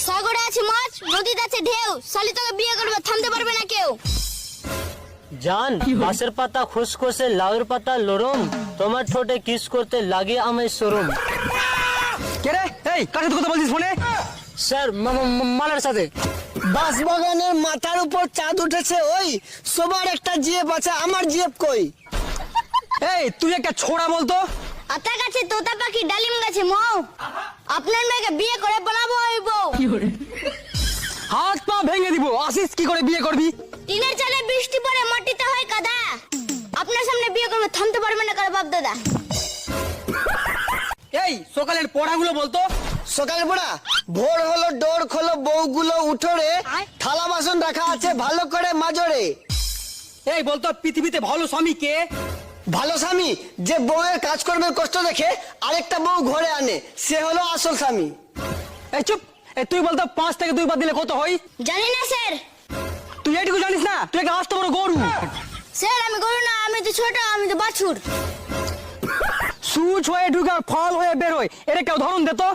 সাগরে আছে মাছ, নদীতে আছে ঢেউ, শালি তোকে বিয়ে করবে, থামতে পারবে না কেউ। জান বাঁশের পাতা খুসখুসে, লাউয়ের পাতা লরম, তোমার ঠোঁটে কিস করতে লাগে আমায় শরম। কে রে? এই কার সাথে কথা বলছিস ফোনে? স্যার মালার সাথে। বাঁশবাগানের মাথার উপর চাঁদ উঠেছে, ওই সবার একটা জিএফ আছে, আমার জিএফ কই? এই তুই একটা ছোড়া বলতো। আতা গাছে তোতা পাখি, ডালিম গাছে মৌ, আপনার মেয়েকে বিয়ে করে বানাবো ওই বউ। হাত পা ভেঙে দিব, আসিস কি করে বিয়ে করবি? টিনের চালে বৃষ্টি পড়ে মাটিতে হয় কাদা, আপনার সামনে বিয়ে করবে, থামতে পারবে না কারো বাপ দাদা। এই সকালের পড়াগুলো বলতো। সকালে পড়া, ভোর হলো ডোর খোলো বউগুলো উঠোরে, থালা বাসন রাখা আছে ভালো করে মাজরে। এই বলতো পৃথিবীতে ভালো স্বামী কে? ভালো স্বামী যে বউয়ের কাজকর্মের কষ্ট দেখে আরেকটা বউ ঘরে আনে, সে হলো আসল স্বামী। এই চুপ। এই তুই বলতো 5 থেকে 2 বাদ দিলে কত হয়? জানি না স্যার। তুই এইটুকু জানিস না? তুই একটা আস্ত বড় গরু। স্যার আমি গরু না, আমি তো ছোট, আমি তো বাছুর। সুচ হয়ে ঢুকে আর ফল হয়ে বের হয়, এটা কেউ ধরন দে তো।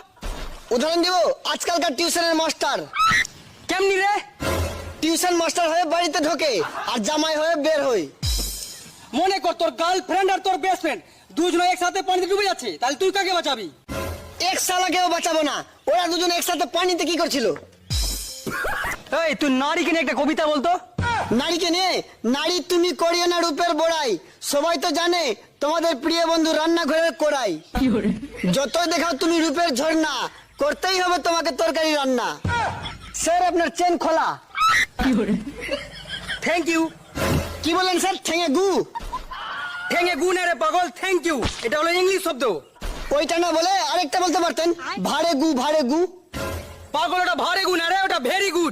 উদাহরণ দিব, আজকালকার টিউশনের মাস্টার। কেমনি রে? টিউশন মাস্টার হয়ে বাড়িতে ঢোকে আর জামাই হয়ে বের হয়। মনে কর তোর গার্লফ্রেন্ড আর তোর বেস্ট ফ্রেন্ড দুজনে একসাথে পানিতে ডুবে যাচ্ছে, তাহলে তুই কাকে বাঁচাবি? এক শালাকেও বাঁচাবো না, ওরা দুজন একসাথে পানিতে কি করছিল? এই তুই নারীকে নিয়ে একটা কবিতা বলতো। নারীকে নিয়ে, নারী তুমি করিও না রূপের বড়াই, সবাই তো জানে তোমাদের প্রিয় বন্ধু রান্নাঘরের কোড়াই। যতই দেখাও তুমি রূপের ঝর্ণা, করতেই হবে তোমাকে তরকারি রান্না। স্যার আপনার চেন খোলা। Thank you. কি বলেন স্যার? ঠেঙে গু? ঠেঙে গু না রে পাগল, থ্যাংক ইউ এটা হলো ইংলিশ শব্দ। ওইটা না বলে আরেকটা বলতে পারতেন, ভাড়ে গু ভাড়ে গু। পাগল ওটা ভারে গু না রে, ওটা ভেরি গুড।